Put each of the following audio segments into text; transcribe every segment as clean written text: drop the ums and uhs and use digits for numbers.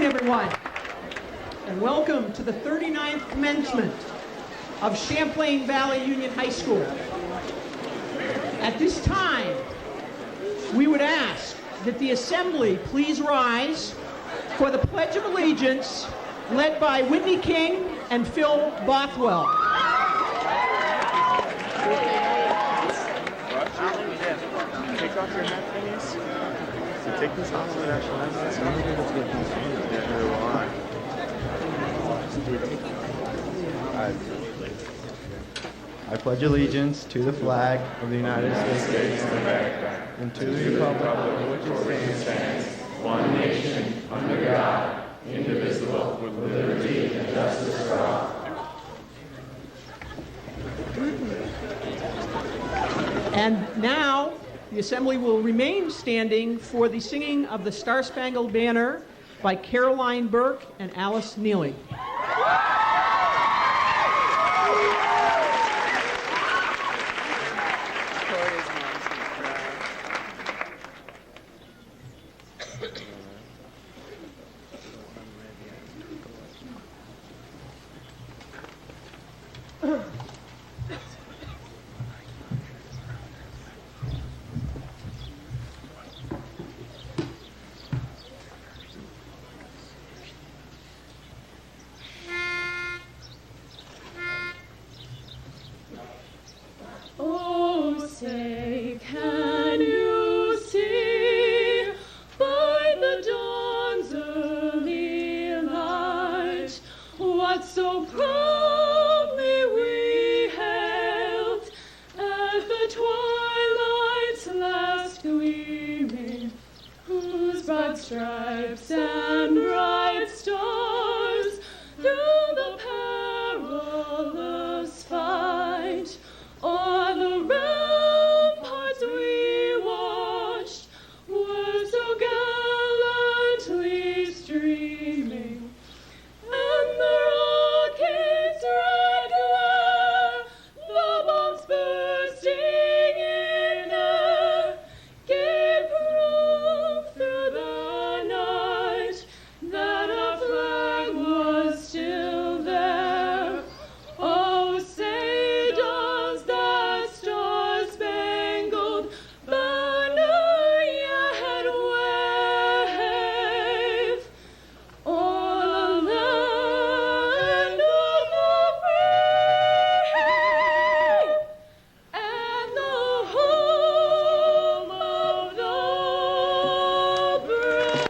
everyone, and welcome to the 39th commencement of Champlain Valley Union High School. At this time, we would ask that the Assembly please rise for the Pledge of Allegiance led by Whitney King and Phil Bothwell. Take off your hat, Phineas. So take this off so that actually has I pledge allegiance to the flag of the United States of America and to the republic for which it stands, one nation, under God, indivisible, with liberty and justice for all. And now, the Assembly will remain standing for the singing of the Star-Spangled Banner by Caroline Burke and Alice Neely. Stripes and bright stars through the perilous fight, o'er the ramparts we watched were so gallantly streaming, and the rockets' red glare, the bombs bursting in air, gave proof through the that our flag was still there. Oh, say does that star-spangled banner yet wave o'er the land of the free and the home of the brave?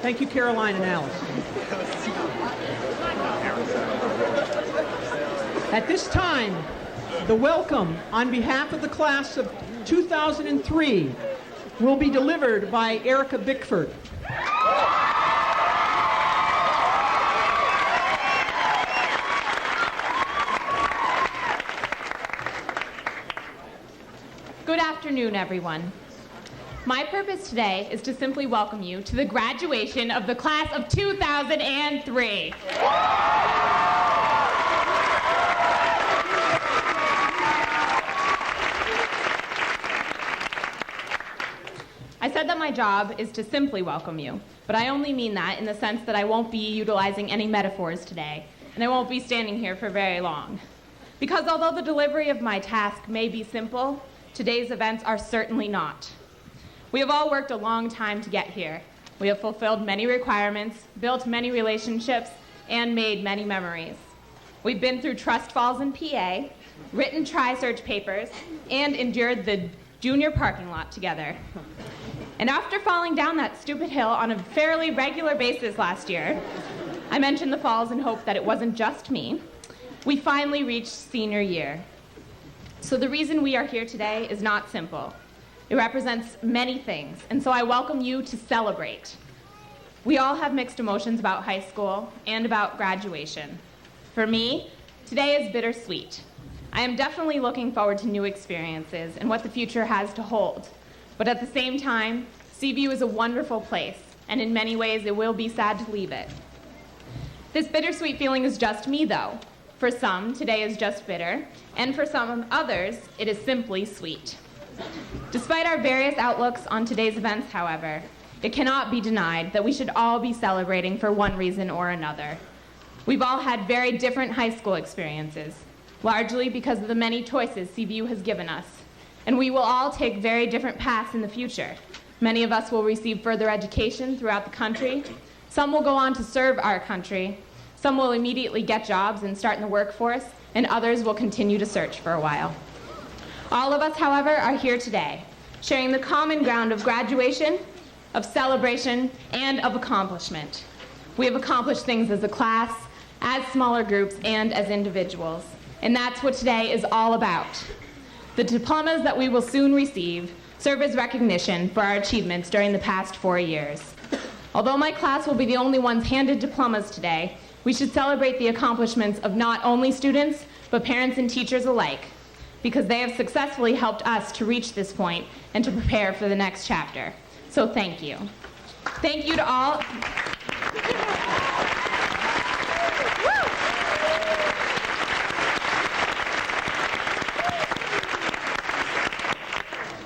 Thank you, Caroline and Alice. At this time, the welcome on behalf of the class of 2003 will be delivered by Erica Bickford. Good afternoon, everyone. My purpose today is to simply welcome you to the graduation of the class of 2003. I said that my job is to simply welcome you, but I only mean that in the sense that I won't be utilizing any metaphors today, and I won't be standing here for very long. Because although the delivery of my task may be simple, today's events are certainly not. We have all worked a long time to get here. We have fulfilled many requirements, built many relationships, and made many memories. We've been through trust falls in PA, written tri-search papers, and endured the junior parking lot together. And after falling down that stupid hill on a fairly regular basis last year, I mentioned the falls in hope that it wasn't just me, we finally reached senior year. So the reason we are here today is not simple. It represents many things, and so I welcome you to celebrate. We all have mixed emotions about high school and about graduation. For me, today is bittersweet. I am definitely looking forward to new experiences and what the future has to hold. But at the same time, CVU is a wonderful place, and in many ways it will be sad to leave it. This bittersweet feeling is just me, though. For some, today is just bitter, and for some others, it is simply sweet. Despite our various outlooks on today's events, however, it cannot be denied that we should all be celebrating for one reason or another. We've all had very different high school experiences, largely because of the many choices CVU has given us, and we will all take very different paths in the future. Many of us will receive further education throughout the country. Some will go on to serve our country. Some will immediately get jobs and start in the workforce, and others will continue to search for a while. All of us, however, are here today, sharing the common ground of graduation, of celebration, and of accomplishment. We have accomplished things as a class, as smaller groups, and as individuals. And that's what today is all about. The diplomas that we will soon receive serve as recognition for our achievements during the past 4 years. Although my class will be the only ones handed diplomas today, we should celebrate the accomplishments of not only students, but parents and teachers alike, because they have successfully helped us to reach this point and to prepare for the next chapter. So thank you. Thank you to all.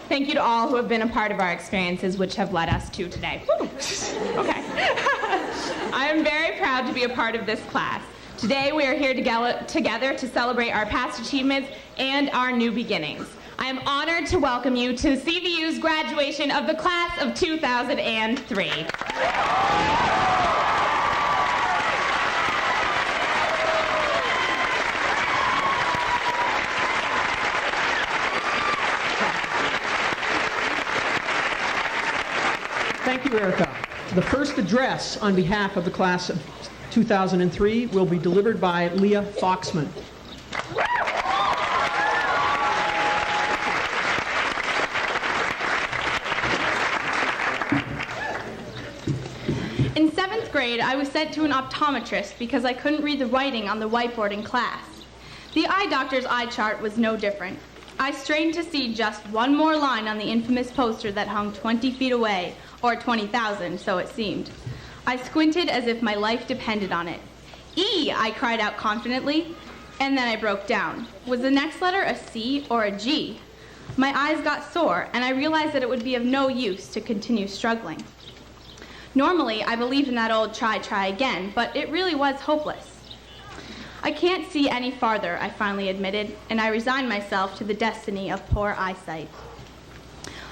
Thank you to all who have been a part of our experiences, which have led us to today. Woo. Okay. I am very proud to be a part of this class. Today we are here together to celebrate our past achievements and our new beginnings. I am honored to welcome you to CVU's graduation of the class of 2003. Thank you, Erica. The first address on behalf of the class of 2003 will be delivered by Leah Foxman. In 7th grade, I was sent to an optometrist because I couldn't read the writing on the whiteboard in class. The eye doctor's eye chart was no different. I strained to see just one more line on the infamous poster that hung 20 feet away, or 20,000, so it seemed. I squinted as if my life depended on it. E, I cried out confidently, and then I broke down. Was the next letter a C or a G? My eyes got sore, and I realized that it would be of no use to continue struggling. Normally, I believed in that old try again, but it really was hopeless. I can't see any farther, I finally admitted, and I resigned myself to the destiny of poor eyesight.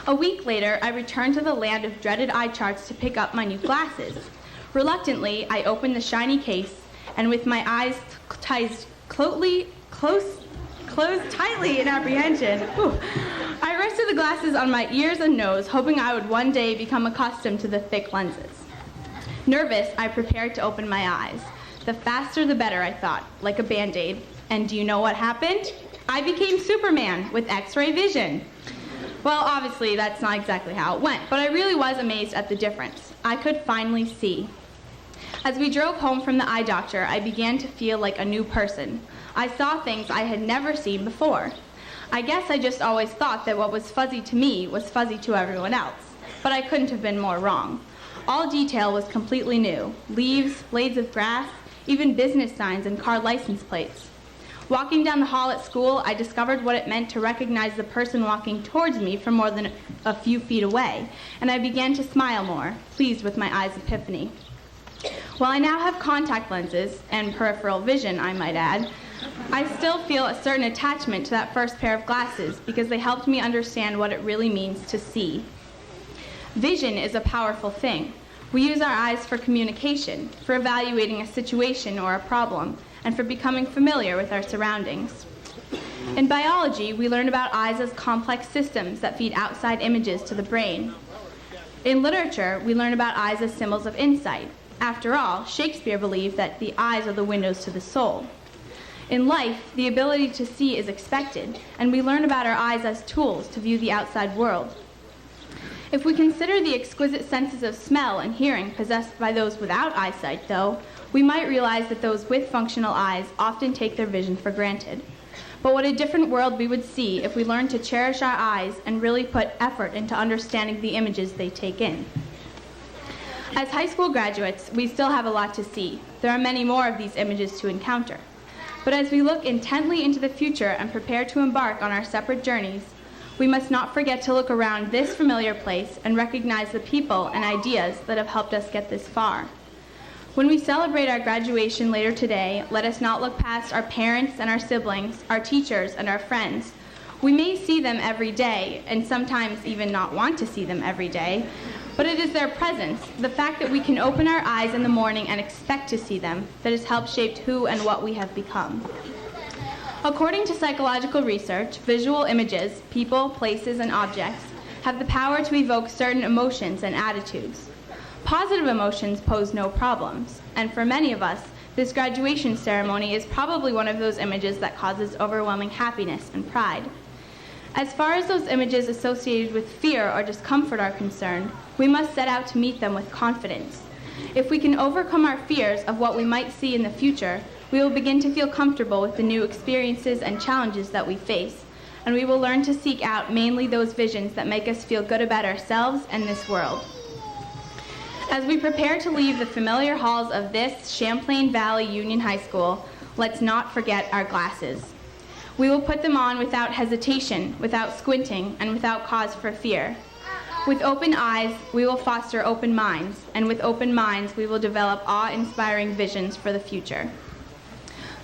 A week later, I returned to the land of dreaded eye charts to pick up my new glasses. Reluctantly, I opened the shiny case, and with my eyes closed tightly in apprehension, I rested the glasses on my ears and nose, hoping I would one day become accustomed to the thick lenses. Nervous, I prepared to open my eyes. The faster the better, I thought, like a Band-Aid. And do you know what happened? I became Superman with X-ray vision. Well, obviously, that's not exactly how it went, but I really was amazed at the difference. I could finally see. As we drove home from the eye doctor, I began to feel like a new person. I saw things I had never seen before. I guess I just always thought that what was fuzzy to me was fuzzy to everyone else, but I couldn't have been more wrong. All detail was completely new. Leaves, blades of grass, even business signs and car license plates. Walking down the hall at school, I discovered what it meant to recognize the person walking towards me from more than a few feet away, and I began to smile more, pleased with my eyes' epiphany. While I now have contact lenses, and peripheral vision, I might add, I still feel a certain attachment to that first pair of glasses because they helped me understand what it really means to see. Vision is a powerful thing. We use our eyes for communication, for evaluating a situation or a problem, and for becoming familiar with our surroundings. In biology, we learn about eyes as complex systems that feed outside images to the brain. In literature, we learn about eyes as symbols of insight. After all, Shakespeare believed that the eyes are the windows to the soul. In life, the ability to see is expected, and we learn about our eyes as tools to view the outside world. If we consider the exquisite senses of smell and hearing possessed by those without eyesight, though, we might realize that those with functional eyes often take their vision for granted. But what a different world we would see if we learned to cherish our eyes and really put effort into understanding the images they take in. As high school graduates, we still have a lot to see. There are many more of these images to encounter. But as we look intently into the future and prepare to embark on our separate journeys, we must not forget to look around this familiar place and recognize the people and ideas that have helped us get this far. When we celebrate our graduation later today, let us not look past our parents and our siblings, our teachers and our friends. We may see them every day, and sometimes even not want to see them every day, but it is their presence, the fact that we can open our eyes in the morning and expect to see them, that has helped shape who and what we have become. According to psychological research, visual images, people, places, and objects have the power to evoke certain emotions and attitudes. Positive emotions pose no problems, and for many of us, this graduation ceremony is probably one of those images that causes overwhelming happiness and pride. As far as those images associated with fear or discomfort are concerned, we must set out to meet them with confidence. If we can overcome our fears of what we might see in the future, we will begin to feel comfortable with the new experiences and challenges that we face, and we will learn to seek out mainly those visions that make us feel good about ourselves and this world. As we prepare to leave the familiar halls of this Champlain Valley Union High School, let's not forget our glasses. We will put them on without hesitation, without squinting, and without cause for fear. With open eyes, we will foster open minds, and with open minds, we will develop awe-inspiring visions for the future.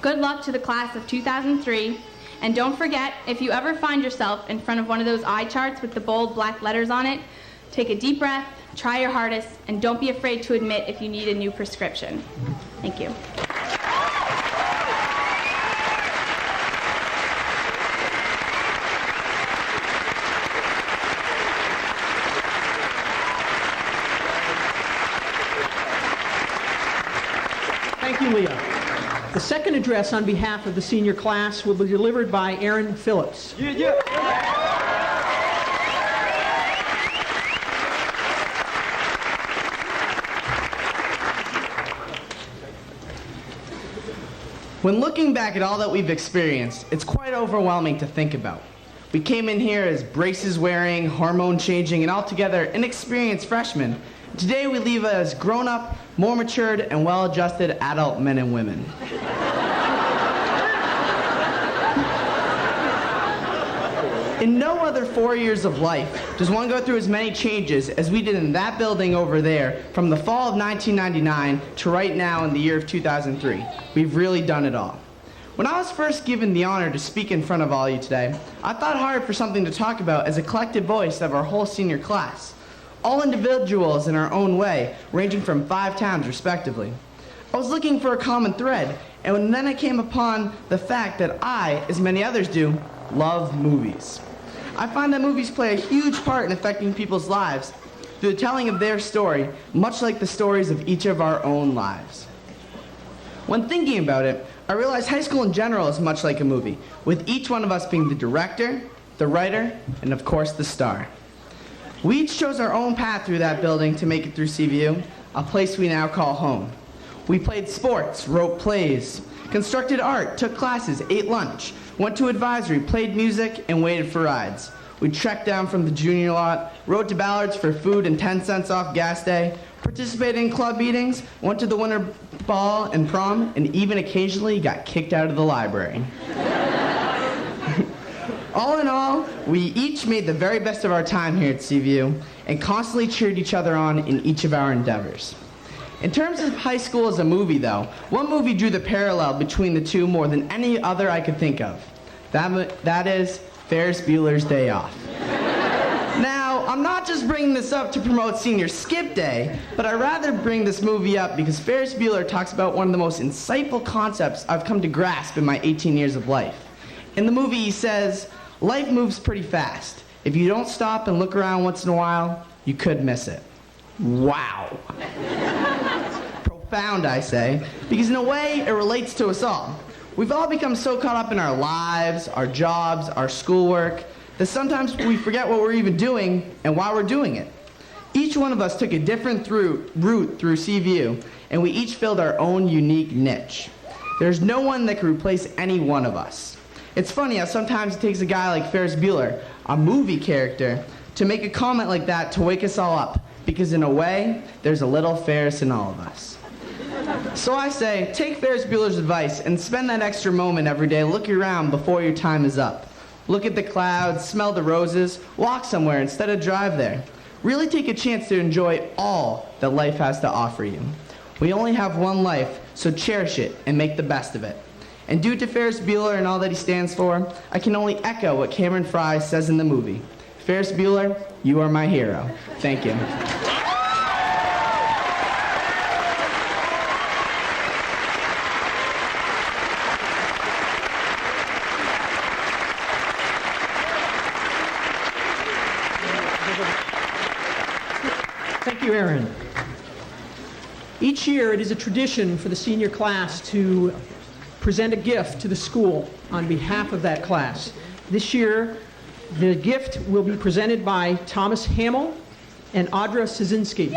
Good luck to the class of 2003, and don't forget, if you ever find yourself in front of one of those eye charts with the bold black letters on it, take a deep breath, try your hardest, and don't be afraid to admit if you need a new prescription. Thank you. Thank you, Leah. The second address on behalf of the senior class will be delivered by Aaron Phillips. When looking back at all that we've experienced, it's quite overwhelming to think about. We came in here as braces-wearing, hormone-changing, and altogether inexperienced freshmen. Today we leave as grown-up, more matured, and well-adjusted adult men and women. In no other 4 years of life does one go through as many changes as we did in that building over there from the fall of 1999 to right now in the year of 2003. We've really done it all. When I was first given the honor to speak in front of all you today, I thought hard for something to talk about as a collective voice of our whole senior class. All individuals in our own way, ranging from 5 towns respectively. I was looking for a common thread, and then I came upon the fact that I, as many others do, love movies. I find that movies play a huge part in affecting people's lives through the telling of their story, much like the stories of each of our own lives. When thinking about it, I realize high school in general is much like a movie, with each one of us being the director, the writer, and of course the star. We each chose our own path through that building to make it through CVU, a place we now call home. We played sports, wrote plays, constructed art, took classes, ate lunch, went to advisory, played music, and waited for rides. We trekked down from the junior lot, rode to Ballard's for food and 10 cents off gas day, participated in club meetings, went to the winter ball and prom, and even occasionally got kicked out of the library. All in all, we each made the very best of our time here at CVU and constantly cheered each other on in each of our endeavors. In terms of high school as a movie, though, one movie drew the parallel between the two more than any other I could think of. That is Ferris Bueller's Day Off. Now, I'm not just bringing this up to promote Senior Skip Day, but I'd rather bring this movie up because Ferris Bueller talks about one of the most insightful concepts I've come to grasp in my 18 years of life. In the movie, he says, life moves pretty fast. If you don't stop and look around once in a while, you could miss it. Wow. Profound, I say, because in a way, it relates to us all. We've all become so caught up in our lives, our jobs, our schoolwork, that sometimes we forget what we're even doing and why we're doing it. Each one of us took a different route through CVU, and we each filled our own unique niche. There's no one that can replace any one of us. It's funny how sometimes it takes a guy like Ferris Bueller, a movie character, to make a comment like that to wake us all up, because in a way, there's a little Ferris in all of us. So I say, take Ferris Bueller's advice and spend that extra moment every day looking around before your time is up. Look at the clouds, smell the roses, walk somewhere instead of drive there. Really take a chance to enjoy all that life has to offer you. We only have one life, so cherish it and make the best of it. And due to Ferris Bueller and all that he stands for, I can only echo what Cameron Fry says in the movie. Ferris Bueller, you are my hero. Thank you. Thank you, Aaron. Each year, it is a tradition for the senior class to present a gift to the school on behalf of that class. This year, the gift will be presented by Thomas Hamill and Audra Szynski.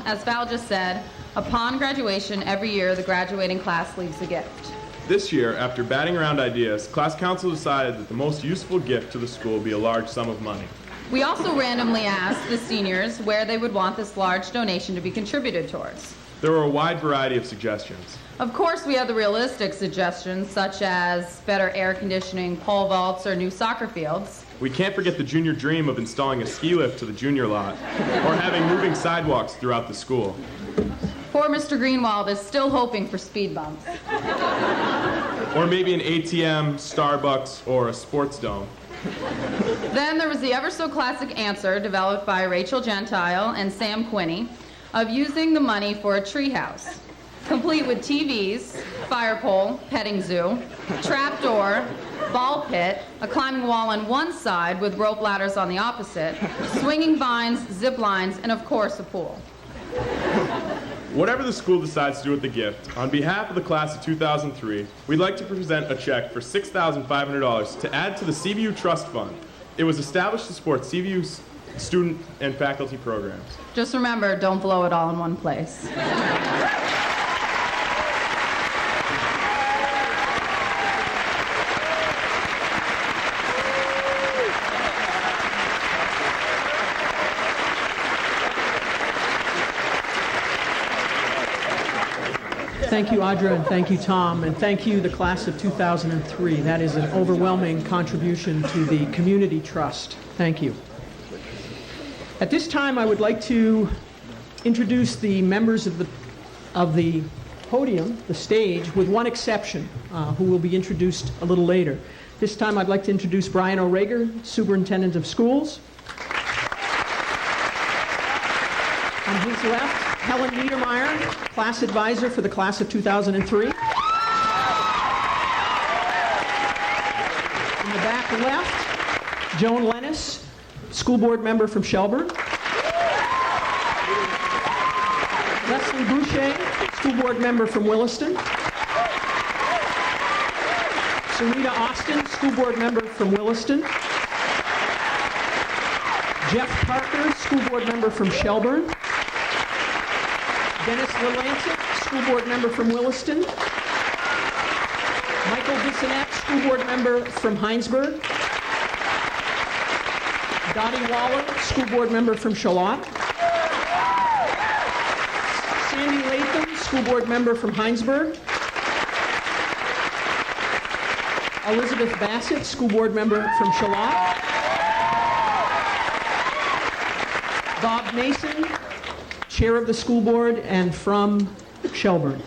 As Val just said, upon graduation, every year the graduating class leaves a gift. This year, after batting around ideas, class council decided that the most useful gift to the school would be a large sum of money. We also randomly asked the seniors where they would want this large donation to be contributed towards. There were a wide variety of suggestions. Of course, we had the realistic suggestions, such as better air conditioning, pole vaults, or new soccer fields. We can't forget the junior dream of installing a ski lift to the junior lot, or having moving sidewalks throughout the school. Poor Mr. Greenwald is still hoping for speed bumps. Or maybe an ATM, Starbucks, or a sports dome. Then there was the ever-so-classic answer developed by Rachel Gentile and Sam Quinney of using the money for a treehouse, complete with TVs, fire pole, petting zoo, trapdoor, ball pit, a climbing wall on one side with rope ladders on the opposite, swinging vines, zip lines, and of course a pool. Whatever the school decides to do with the gift, on behalf of the class of 2003, we'd like to present a check for $6,500 to add to the CVU Trust Fund. It was established to support CVU's student and faculty programs. Just remember, don't blow it all in one place. Thank you, Audra, and thank you, Tom, and thank you, the class of 2003. That is an overwhelming contribution to the community trust. Thank you. At this time, I would like to introduce the members of the podium, the stage, with one exception, who will be introduced a little later. This time, I'd like to introduce Brian O'Reager, Superintendent of Schools. On his left, Helen Niedermeyer, class advisor for the class of 2003. In the back left, Joan Lennis, school board member from Shelburne. Leslie Boucher, school board member from Williston. Sarita Austin, school board member from Williston. Jeff Parker, school board member from Shelburne. Dennis LeLancet, school board member from Williston. Michael Bissonette, school board member from Heinsberg. Dottie Waller, school board member from Charlotte. Sandy Latham, school board member from Heinsberg. Elizabeth Bassett, school board member from Charlotte. Bob Mason, chair of the school board and from Shelburne.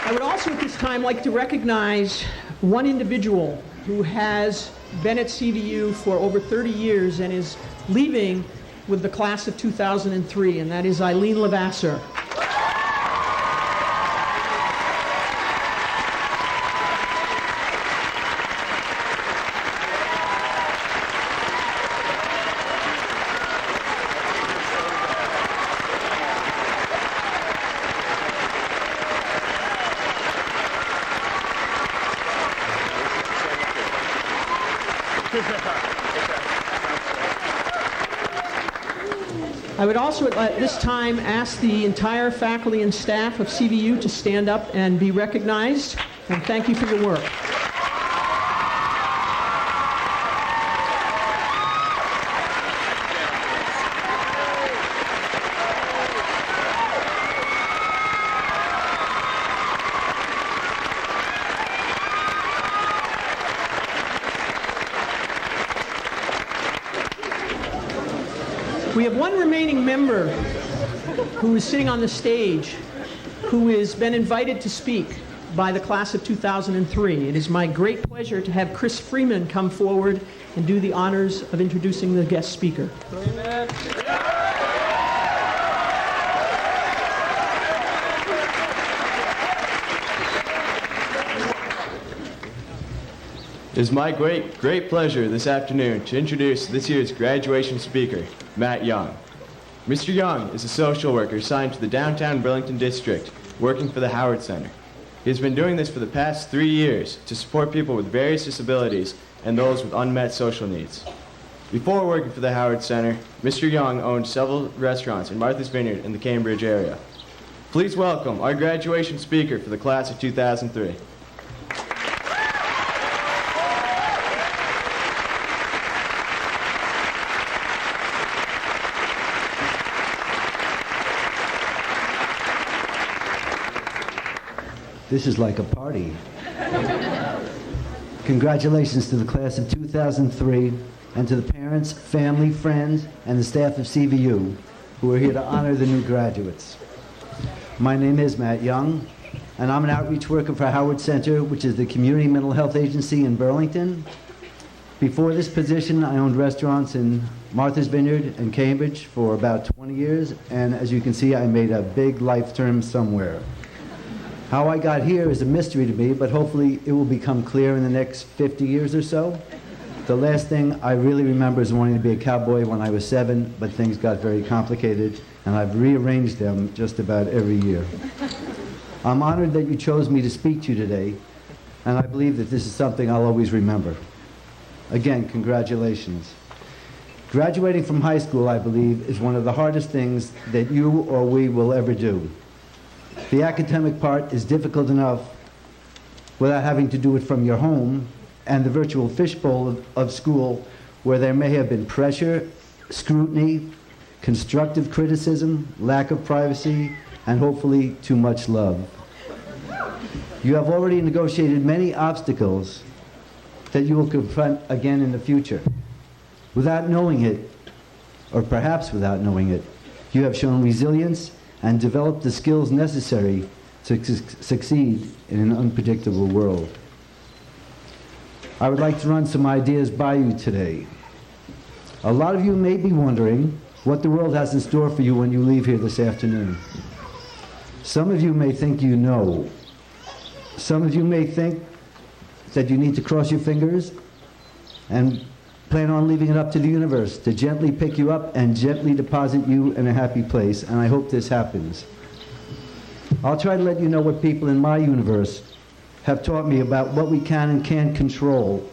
I would also at this time like to recognize one individual who has been at CVU for over 30 years and is leaving with the class of 2003, and that is Eileen Levasseur. I would also at this time ask the entire faculty and staff of CVU to stand up and be recognized, and thank you for your work. We have one remaining member who is sitting on the stage who has been invited to speak by the class of 2003. It is my great pleasure to have Chris Freeman come forward and do the honors of introducing the guest speaker. It is my great pleasure this afternoon to introduce this year's graduation speaker, Matt Young. Mr. Young is a social worker assigned to the downtown Burlington district, working for the Howard Center. He has been doing this for the past 3 years to support people with various disabilities and those with unmet social needs. Before working for the Howard Center, Mr. Young owned several restaurants in Martha's Vineyard in the Cambridge area. Please welcome our graduation speaker for the class of 2003. This is like a party. Congratulations to the class of 2003 and to the parents, family, friends, and the staff of CVU who are here to honor the new graduates. My name is Matt Young, and I'm an outreach worker for Howard Center, which is the community mental health agency in Burlington. Before this position, I owned restaurants in Martha's Vineyard and Cambridge for about 20 years, and as you can see, I made a big life term somewhere. How I got here is a mystery to me, but hopefully it will become clear in the next 50 years or so. The last thing I really remember is wanting to be a cowboy when I was 7, but things got very complicated, and I've rearranged them just about every year. I'm honored that you chose me to speak to you today, and I believe that this is something I'll always remember. Again, congratulations. Graduating from high school, I believe, is one of the hardest things that you or we will ever do. The academic part is difficult enough without having to do it from your home, and the virtual fishbowl of school where there may have been pressure, scrutiny, constructive criticism, lack of privacy, and hopefully too much love. You have already negotiated many obstacles that you will confront again in the future. Without knowing it, or perhaps without knowing it, you have shown resilience and developed the skills necessary to succeed in an unpredictable world. I would like to run some ideas by you today. A lot of you may be wondering what the world has in store for you when you leave here this afternoon. Some of you may think you know. Some of you may think that you need to cross your fingers and plan on leaving it up to the universe to gently pick you up and gently deposit you in a happy place, and I hope this happens. I'll try to let you know what people in my universe have taught me about what we can and can't control,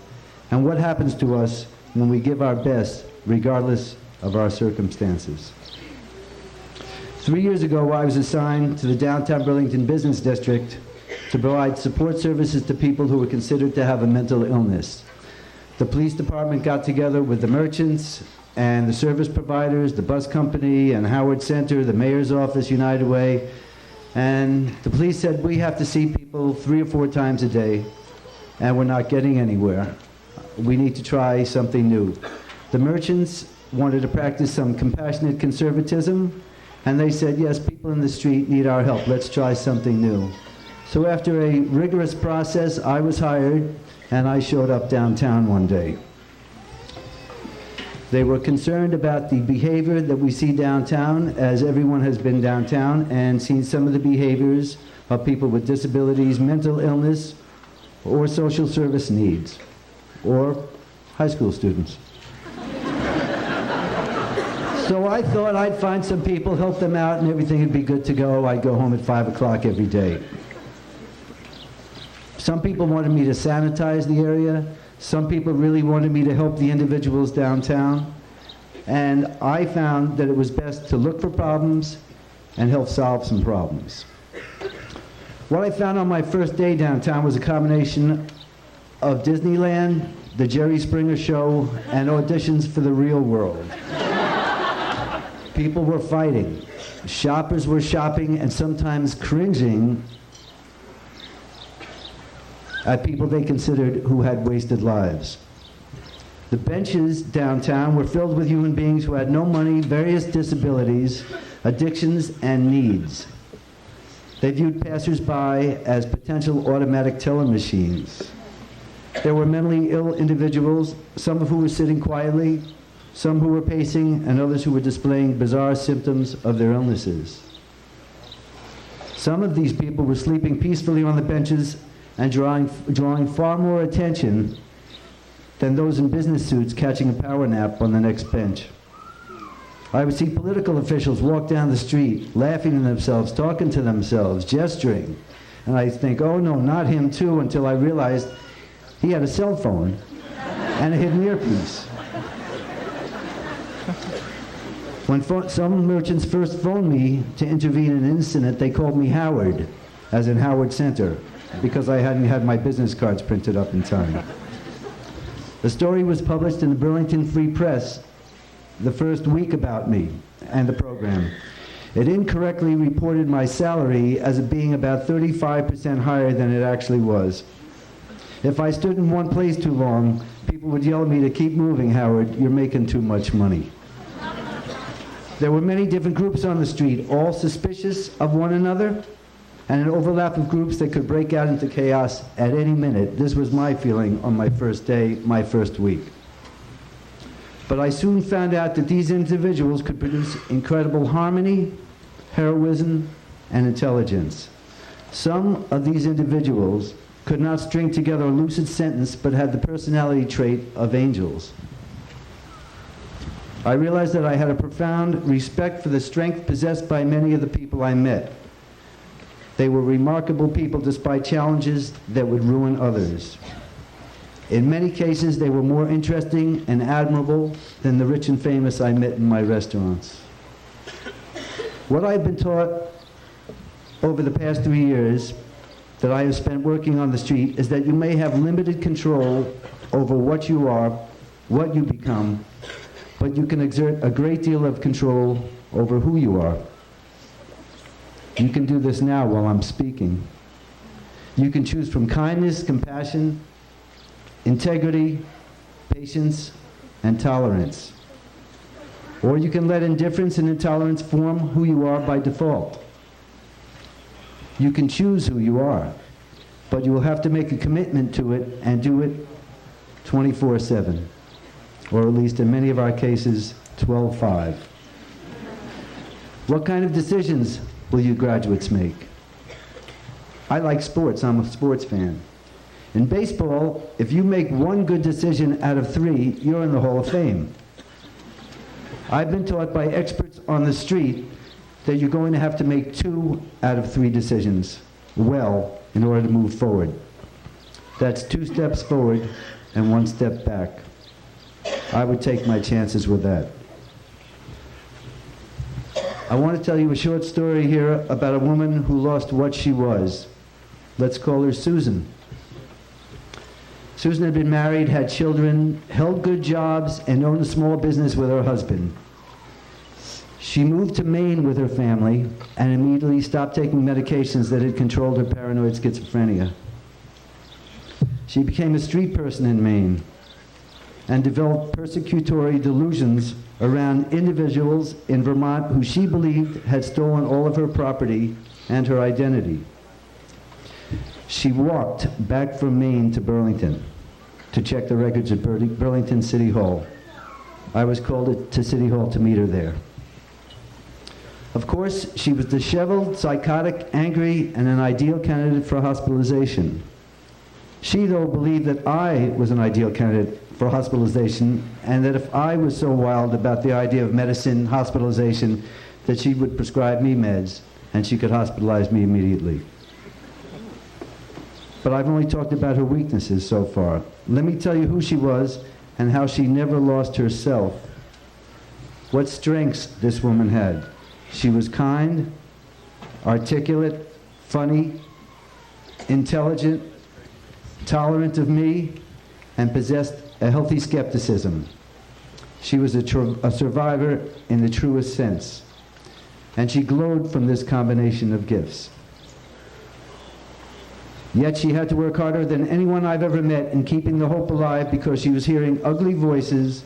and what happens to us when we give our best, regardless of our circumstances. 3 years ago, I was assigned to the downtown Burlington Business District to provide support services to people who were considered to have a mental illness. The police department got together with the merchants and the service providers, the bus company and Howard Center, the mayor's office, United Way, and the police said, we have to see people 3 or 4 times a day, and we're not getting anywhere. We need to try something new. The merchants wanted to practice some compassionate conservatism, and they said, yes, people in the street need our help. Let's try something new. So after a rigorous process, I was hired, and I showed up downtown one day. They were concerned about the behavior that we see downtown, as everyone has been downtown and seen some of the behaviors of people with disabilities, mental illness, or social service needs, or high school students. So I thought I'd find some people, help them out, and everything would be good to go. I'd go home at 5 o'clock every day. Some people wanted me to sanitize the area. Some people really wanted me to help the individuals downtown, and I found that it was best to look for problems and help solve some problems. What I found on my first day downtown was a combination of Disneyland, the Jerry Springer Show, and auditions for the real world. People were fighting. Shoppers were shopping and sometimes cringing at people they considered who had wasted lives. The benches downtown were filled with human beings who had no money, various disabilities, addictions, and needs. They viewed passers-by as potential automatic teller machines. There were mentally ill individuals, some of who were sitting quietly, some who were pacing, and others who were displaying bizarre symptoms of their illnesses. Some of these people were sleeping peacefully on the benches and drawing far more attention than those in business suits catching a power nap on the next bench. I would see political officials walk down the street, laughing to themselves, talking to themselves, gesturing. And I think, oh no, not him too, until I realized he had a cell phone and a hidden earpiece. When some merchants first phoned me to intervene in an incident, they called me Howard, as in Howard Center, because I hadn't had my business cards printed up in time. The story was published in the Burlington Free Press the first week about me and the program. It incorrectly reported my salary as it being about 35% higher than it actually was. If I stood in one place too long, people would yell at me to keep moving, Howard, you're making too much money. There were many different groups on the street, all suspicious of one another, and an overlap of groups that could break out into chaos at any minute. This was my feeling on my first day, my first week. But I soon found out that these individuals could produce incredible harmony, heroism, and intelligence. Some of these individuals could not string together a lucid sentence, but had the personality trait of angels. I realized that I had a profound respect for the strength possessed by many of the people I met. They were remarkable people despite challenges that would ruin others. In many cases, they were more interesting and admirable than the rich and famous I met in my restaurants. What I've been taught over the past 3 years that I have spent working on the street is that you may have limited control over what you are, what you become, but you can exert a great deal of control over who you are. You can do this now while I'm speaking. You can choose from kindness, compassion, integrity, patience, and tolerance. Or you can let indifference and intolerance form who you are by default. You can choose who you are, but you will have to make a commitment to it and do it 24/7, or at least in many of our cases, 12/5. What kind of decisions will you graduates make? I like sports. I'm a sports fan. In baseball, if you make one good decision out of 3, you're in the Hall of Fame. I've been taught by experts on the street that you're going to have to make 2 out of 3 decisions well in order to move forward. That's 2 steps forward and 1 step back. I would take my chances with that. I want to tell you a short story here about a woman who lost what she was. Let's call her Susan. Susan had been married, had children, held good jobs, and owned a small business with her husband. She moved to Maine with her family and immediately stopped taking medications that had controlled her paranoid schizophrenia. She became a street person in Maine and developed persecutory delusions around individuals in Vermont who she believed had stolen all of her property and her identity. She walked back from Maine to Burlington to check the records at Burlington City Hall. I was called to City Hall to meet her there. Of course, she was disheveled, psychotic, angry, and an ideal candidate for hospitalization. She, though, believed that I was an ideal candidate for hospitalization, and that if I was so wild about the idea of medicine, hospitalization, that she would prescribe me meds, and she could hospitalize me immediately. but I've only talked about her weaknesses so far. Let me tell you who she was and how she never lost herself. What strengths this woman had. She was kind, articulate, funny, intelligent, tolerant of me, and possessed a healthy skepticism. She was a survivor in the truest sense, and she glowed from this combination of gifts. Yet she had to work harder than anyone I've ever met in keeping the hope alive because she was hearing ugly voices,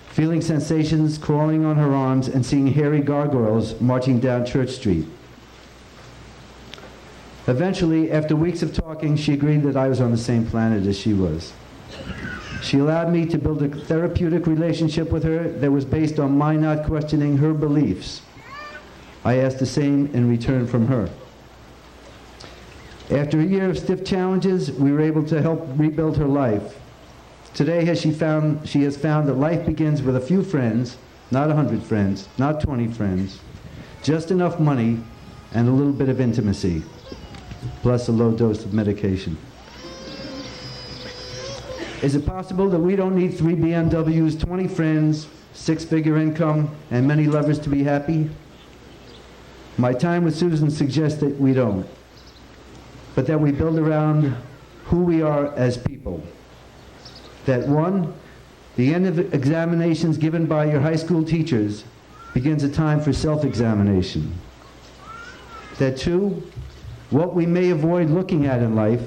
feeling sensations crawling on her arms, and seeing hairy gargoyles marching down Church Street. Eventually, after weeks of talking, she agreed that I was on the same planet as she was. She allowed me to build a therapeutic relationship with her that was based on my not questioning her beliefs. I asked the same in return from her. After a year of stiff challenges, we were able to help rebuild her life. Today, she has found that life begins with a few friends, not 100 friends, not 20 friends, just enough money and a little bit of intimacy, plus a low dose of medication. Is it possible that we don't need 3 BMWs, 20 friends, 6-figure income, and many lovers to be happy? My time with Susan suggests that we don't, but that we build around who we are as people. That 1, the end of examinations given by your high school teachers begins a time for self-examination. That 2, what we may avoid looking at in life,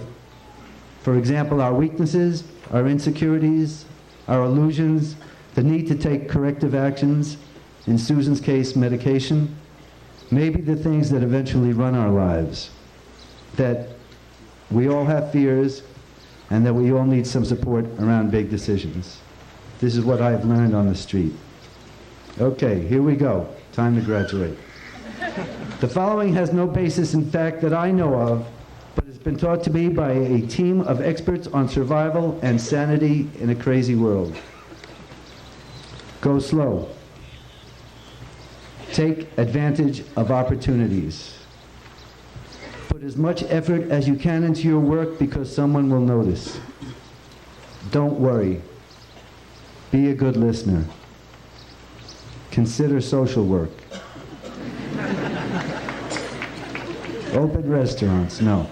for example, our weaknesses, our insecurities, our illusions, the need to take corrective actions, in Susan's case, medication, may be the things that eventually run our lives. That we all have fears, and that we all need some support around big decisions. This is what I've learned on the street. Okay, here we go. Time to graduate. The following has no basis in fact that I know of, but it's been taught to me by a team of experts on survival and sanity in a crazy world. Go slow. Take advantage of opportunities. Put as much effort as you can into your work because someone will notice. Don't worry. Be a good listener. Consider social work. Open restaurants, no.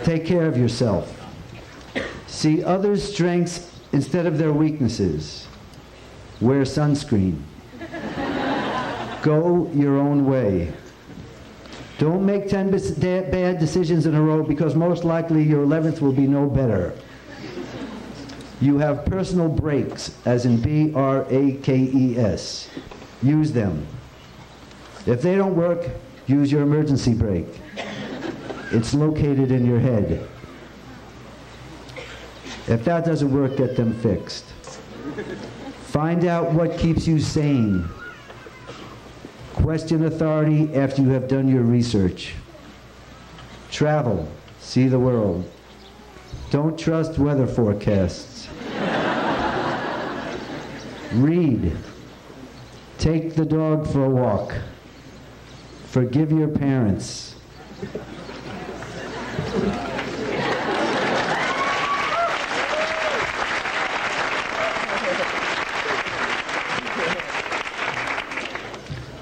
Take care of yourself. See others' strengths instead of their weaknesses. Wear sunscreen. Go your own way. Don't make 10 bad decisions in a row because most likely your 11th will be no better. You have personal brakes, as in B-R-A-K-E-S. Use them. If they don't work, use your emergency brake. It's located in your head. If that doesn't work, get them fixed. Find out what keeps you sane. Question authority after you have done your research. Travel. See the world. Don't trust weather forecasts. Read. Take the dog for a walk. Forgive your parents.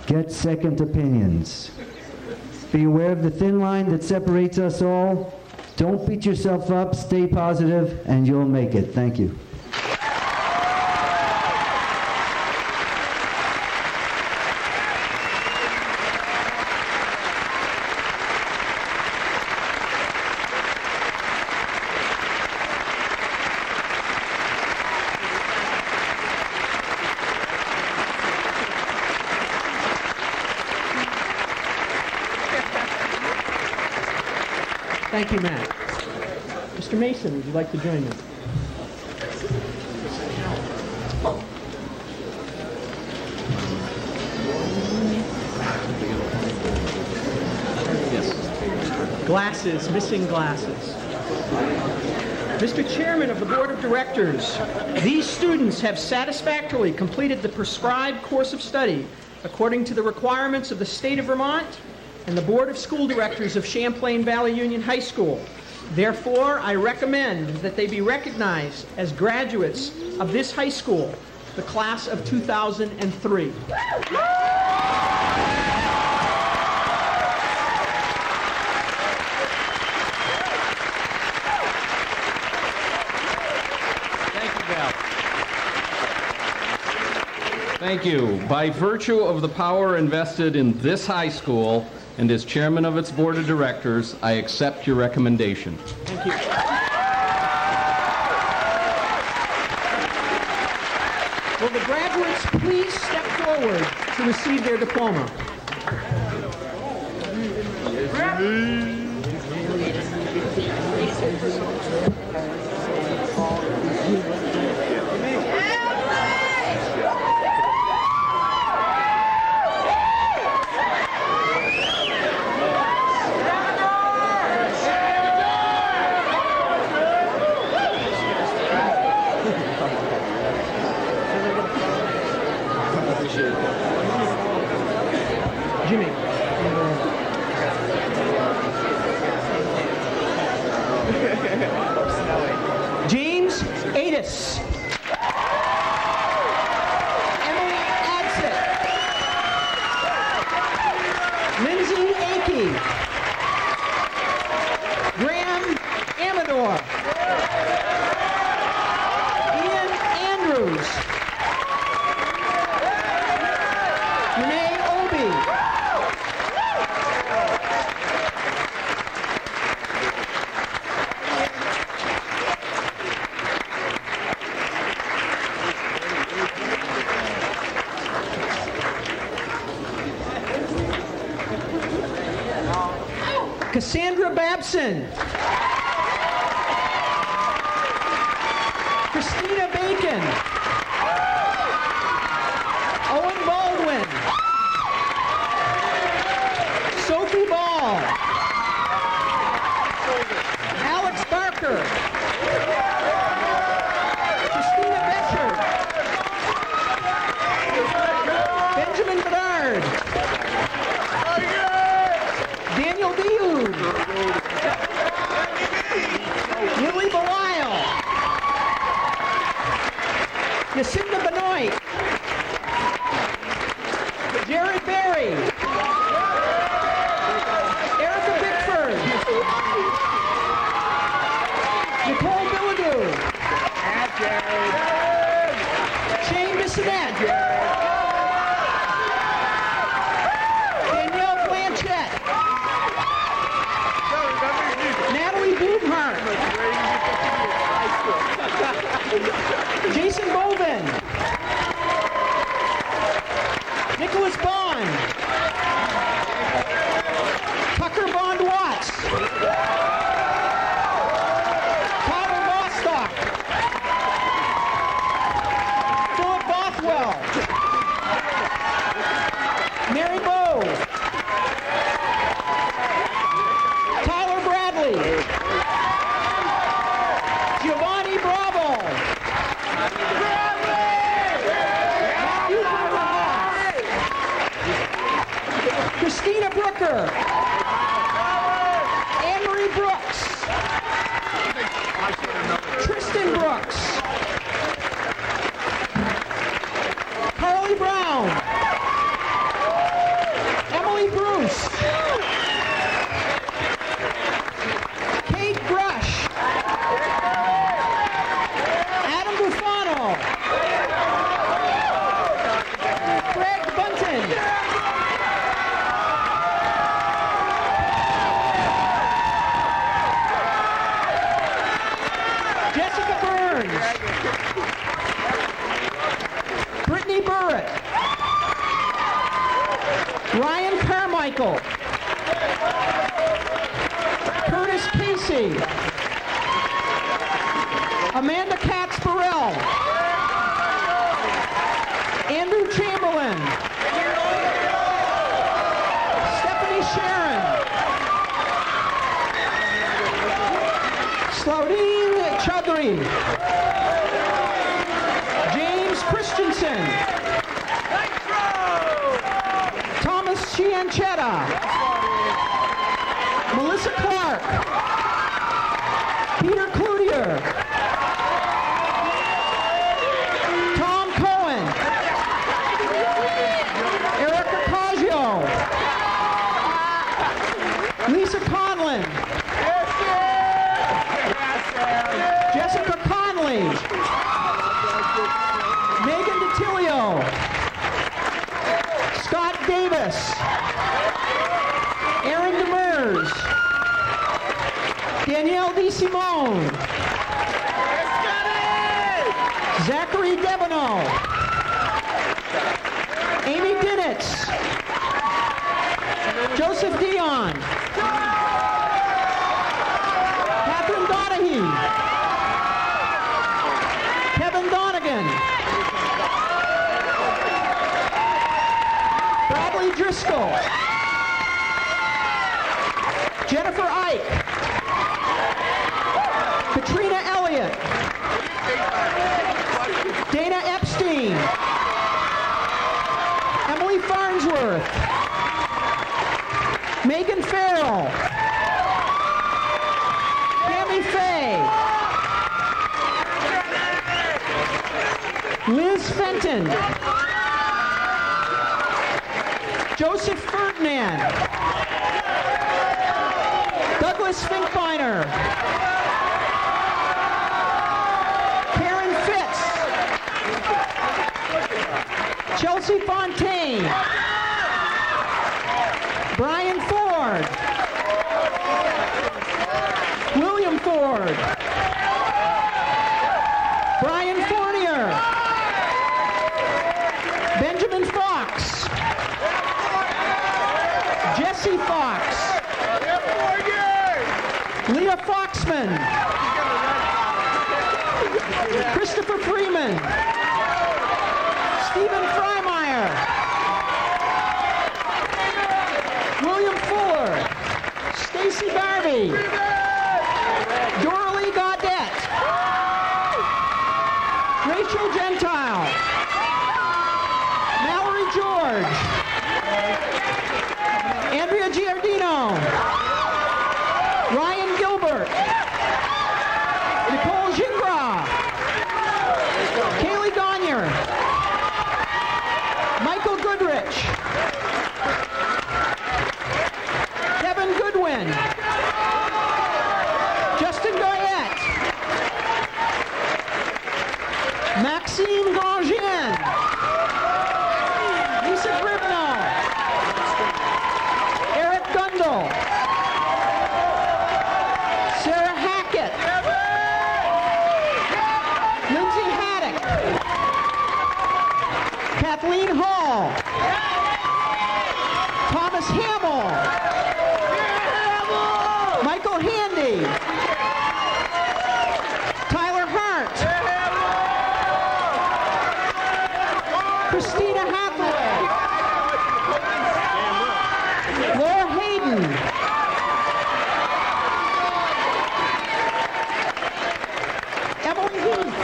Get second opinions. Be aware of the thin line that separates us all. Don't beat yourself up, stay positive, and you'll make it. Thank you. Thank you, Matt. Mr. Mason, would you like to join me? Yes. Glasses, missing glasses. Mr. Chairman of the Board of Directors, these students have satisfactorily completed the prescribed course of study according to the requirements of the state of Vermont and the Board of School Directors of Champlain Valley Union High School. Therefore, I recommend that they be recognized as graduates of this high school, the class of 2003. Thank you. By virtue of the power invested in this high school and as chairman of its board of directors, I accept your recommendation. Thank you. Will the graduates please step forward to receive their diploma? Jimmy. James Adis. Emily Adsit. Lindsay Akey. Graham Amador. Ian Andrews. Renee Obie. Cassandra Babson. Christina Bacon. Owen Baldwin. Sophie Ball. Alex Barker. Christina Betcher. Benjamin Bedard. Daniel Dehude. Lily Belisle. Yacinda Benoit. Jared Berry. Erica Bickford. Nicole Billadou. Shane Bissonette. Danielle Blanchett. Natalie Boomhart. Jason Bovin. Nicholas Bond. Tucker Bond Watts. Tyler Bostock. Philip Bothwell. Mary Bowe. Tyler Bradley. Giovanni Bravo. Matthew Brooker. Christina Brooker. Anne-Marie Brooks. Tristan Brooks. Carly Brown. Emily Bruce. Kate Grush. Adam Bufano. Greg Bunton. Jessica Burns. Brittany Burrett. Ryan Carmichael. Curtis Casey. Amanda Katz-Burrell. Andrew Chamberlain. Stephanie Sharon. Slaudine Chaudhry. James Christensen. Thomas Chianchetta. Clark. Peter Cloutier. Tom Cohen. Eric Ocasio. Lisa Conlon. Jessica Conley. Megan DiTilio. Scott Davis. Aaron Demers. Danielle DeSimone. Zachary Devono. Amy Dinitz. Joseph Dion. Catherine Donahue. Kevin Donegan. Bradley Driscoll. Jennifer Ike. Katrina Elliott. Dana Epstein. Emily Farnsworth. Megan Farrell. Tammy Faye. Liz Fenton. Joseph Ferdinand. Douglas Finkbeiner. Karen Fitz. Chelsea Fontaine. Brian Ford. William Ford. Brian Fournier. Benjamin Fox. Jesse Fox. Leah Foxman. Christopher Freeman. Stephen Freimeyer. William Fuller. Stacy Garvey. Doralee Gaudette. Rachel Gentile. Mallory George. Andrea Giardino. Ryan Gilbert. Nicole Gingras. Kaylee Gagner. Michael Goodrich. Kevin Goodwin. Justin Goyette. Maxime Grandjean. Lisa Gribno. Eric Gundel. Sarah Hackett. Lindsay Haddock. Kathleen Hall. Thomas Hamill. Michael Handy. Tyler Hart. Christina Hathaway. Laura Hayden. Emily Heath.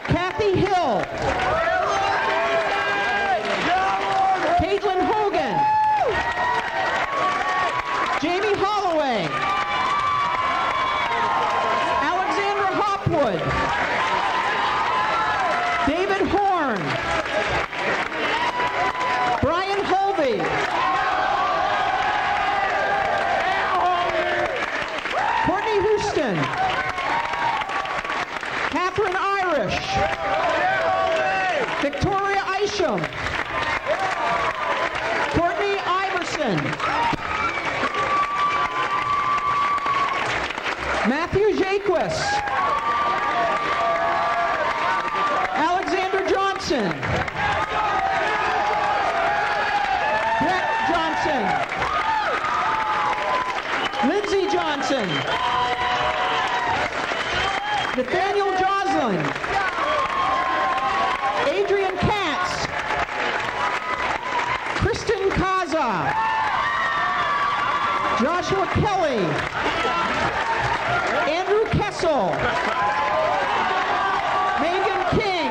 Kathy Hill. Caitlin Hogan. Jamie Holloway. Alexandra Hopwood. David Horn. Brian Holvey. Courtney Houston. Catherine Irish. Victoria Isham. Courtney Iverson. Matthew Jaquist. Alexander Johnson. Brett Johnson. Lindsey Johnson. Nathaniel Joslin. Adrian Katz. Kristen Kaza. Joshua Kelly. Andrew Kessel. Megan King.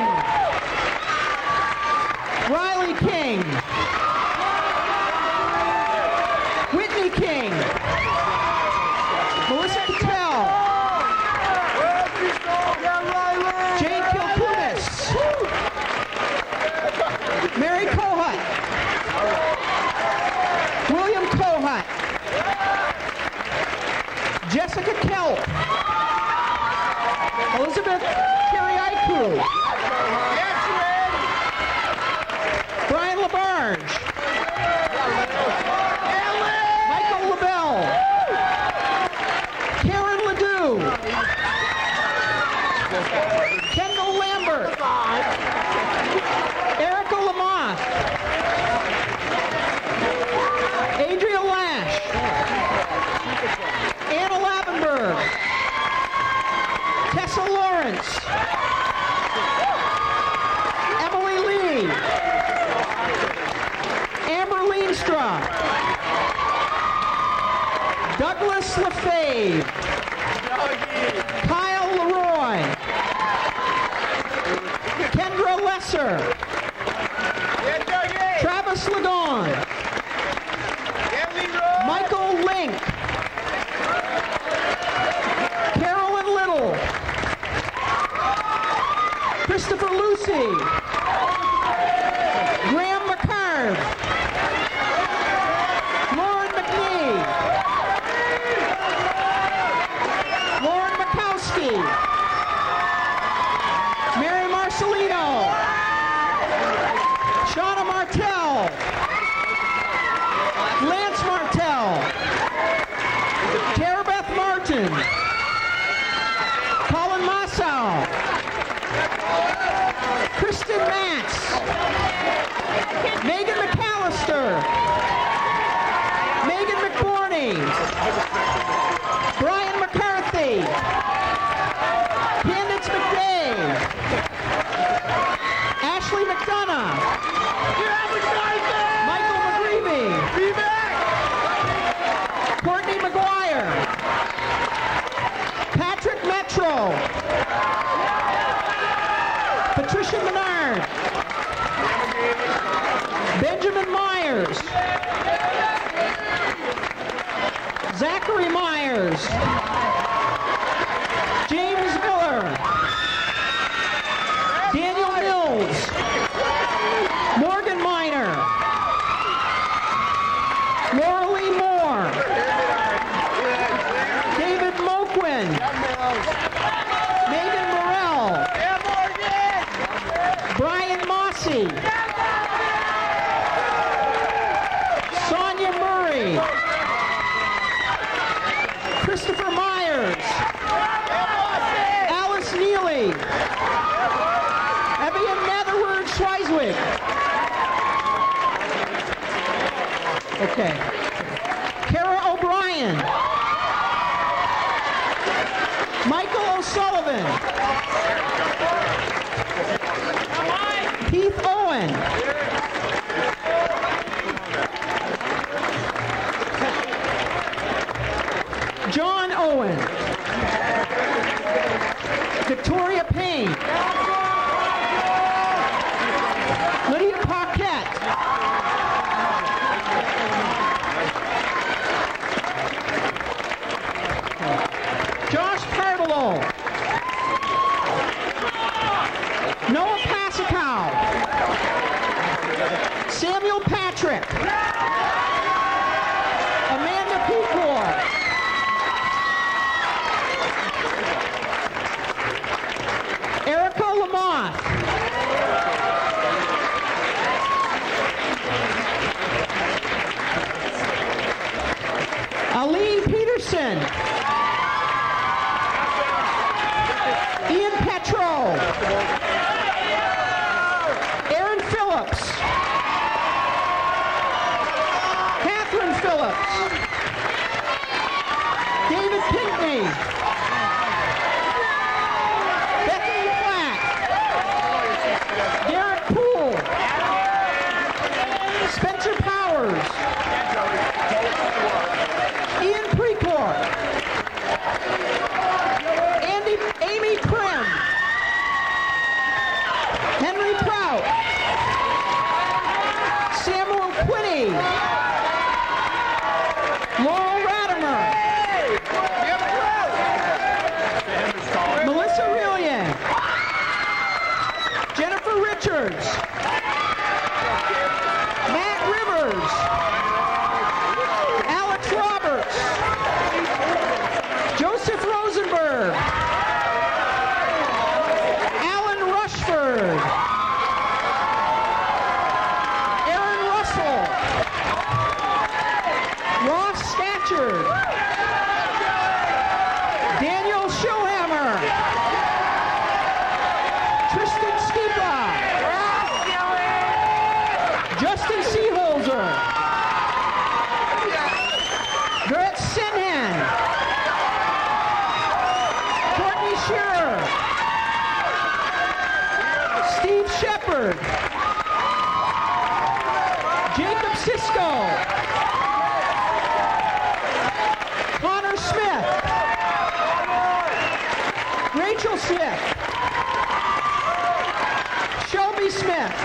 Riley King. Jessica Kelp. Elizabeth Kiriakou. Brian LaBarge. Michael LaBelle. Karen Ledoux. Kendall Lambert. Erica Lamothe. Adria Lash. Anna Lavenberg. Tessa Lawrence. Emily Lee. Amber Leenstra. Douglas LaFave. Kyle Leroy. Kendra Lesser. Travis Lagon. Michael Link. Carolyn Little. Christopher Lucy. Graham McCarb. Lauren McNee. Lauren Mikowski. Mary Marcelino. Shauna Martell. Lance Martell. Tara Beth Martin. Colin Massow. Kristen Matz. Megan McAllister. Megan McBorney. Brian McCarthy. Candace McDay. Ashley McDonough. Michael McGreevy. Courtney McGuire. Patrick Metro. Patricia Menard. Benjamin Myers. Zachary Myers. James Miller. Daniel Mills. Morgan Miner. Laura Lee Moore. David Moquin. Megan Morrell. Brian Mossy. Sonia Murray. Christopher Myers. Alice Neely. Evian Netherward Schweizwig. Okay. Kara O'Brien. Michael O'Sullivan. Keith Owen. John Owen. Victoria Payne. Lydia Paquette. Josh Parvalo. Noah Pasikow. Samuel Patrick. Amanda Pecor. Erica Lamothe. Aline Peterson. Ian Petro. Aaron Phillips. Catherine Phillips. David Pinkney. Bethany Flack. Derek Poole. Spencer Powers. Ian Precor. Pritchard. Daniel Schillhammer. Tristan Skipa. Justin Seeholzer. Garrett Sinhan. Courtney Shearer. Steve Shepard. Jacob Sisko. Connor Smith. Rachel Smith. Shelby Smith.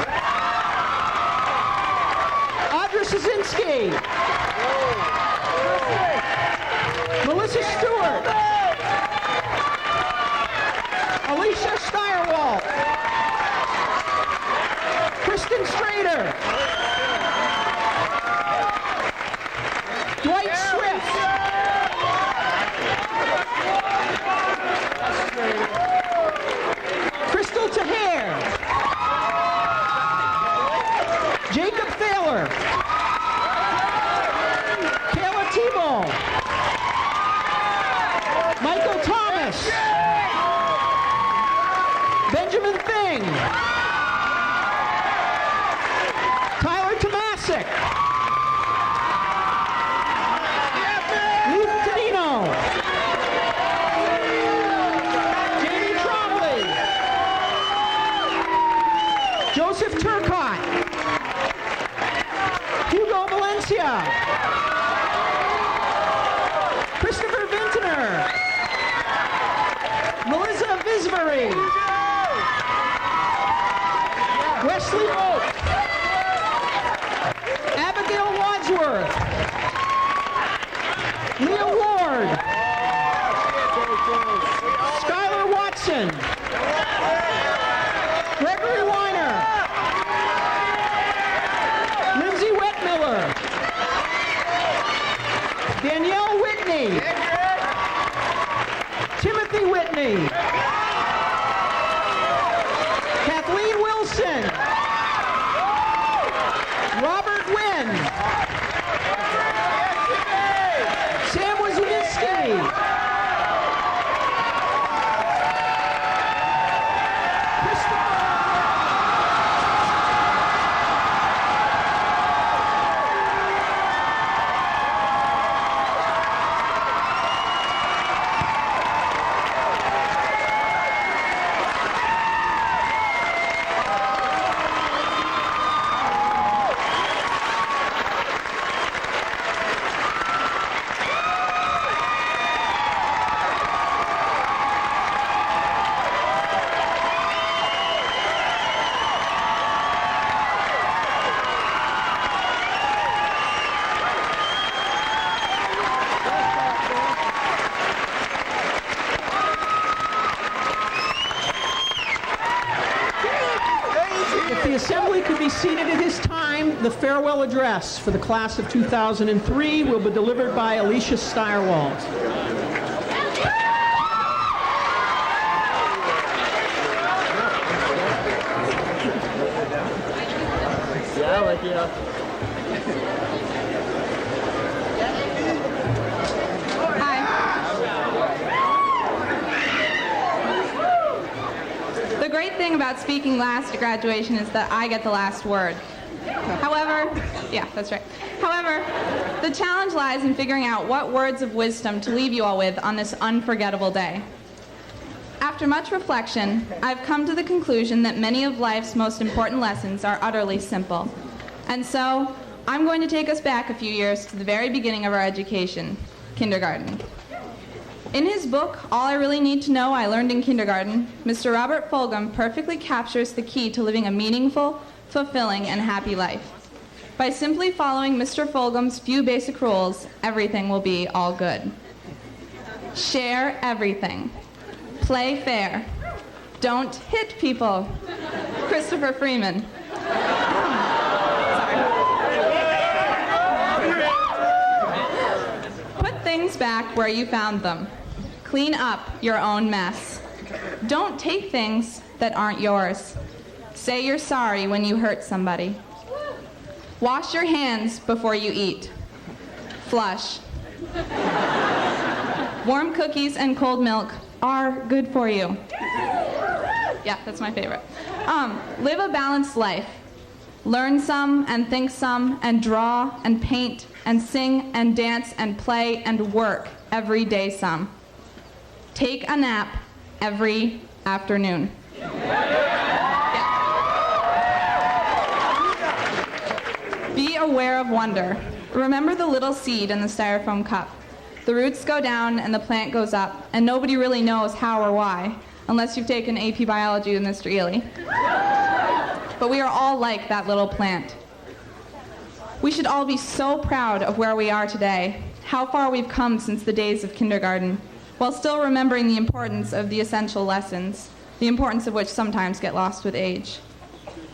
Audra Szynski. Melissa Stewart. Alicia Steyerwalt. Kristen Strader. Dwight Swift. Crystal Taher. Jacob Thaler. Kayla Tebow. Michael Thomas. Benjamin Thing. Tyler Tomasic. Luke Tadino. Jamie Trombley. Joseph Turcott. Hugo Valencia. Christopher Vintner. Melissa Visbury. Wesley Oak. Abigail Wadsworth. Leah Ward. Skylar Watson. Gregory Weiner. Lindsay Wetmiller. Danielle Whitney. Timothy Whitney. Kathleen Wilson. Robert Wynn. Sam Wazuniski. If the assembly could be seated at this time, the farewell address for the class of 2003 will be delivered by Alicia Steyerwalt. The great thing about speaking last at graduation is that I get the last word. However, yeah, that's right. However, the challenge lies in figuring out what words of wisdom to leave you all with on this unforgettable day. After much reflection, I've come to the conclusion that many of life's most important lessons are utterly simple. And so, I'm going to take us back a few years to the very beginning of our education, kindergarten. In his book, All I Really Need to Know I Learned in Kindergarten, Mr. Robert Fulghum perfectly captures the key to living a meaningful, fulfilling, and happy life. By simply following Mr. Fulghum's few basic rules, everything will be all good. Share everything. Play fair. Don't hit people. Christopher Freeman. Put things back where you found them. Clean up your own mess. Don't take things that aren't yours. Say you're sorry when you hurt somebody. Wash your hands before you eat. Flush. Warm cookies and cold milk are good for you. Yeah, that's my favorite. Live a balanced life. Learn some and think some and draw and paint and sing and dance and play and work every day some. Take a nap every afternoon. Yeah. Be aware of wonder. Remember the little seed in the styrofoam cup. The roots go down and the plant goes up, and nobody really knows how or why, unless you've taken AP Biology with Mr. Ely. But we are all like that little plant. We should all be so proud of where we are today, how far we've come since the days of kindergarten, while still remembering the importance of the essential lessons, the importance of which sometimes get lost with age.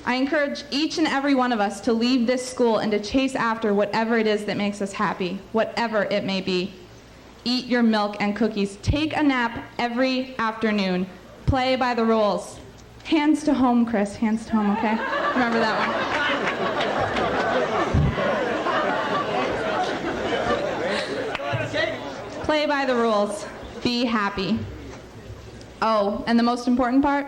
I encourage each and every one of us to leave this school and to chase after whatever it is that makes us happy, whatever it may be. Eat your milk and cookies. Take a nap every afternoon. Play by the rules. Hands to home, Chris. Hands to home, okay? Remember that one. Play by the rules. Be happy. Oh, and the most important part,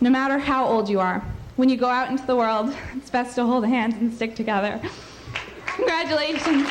no matter how old you are, when you go out into the world, it's best to hold hands and stick together. Congratulations.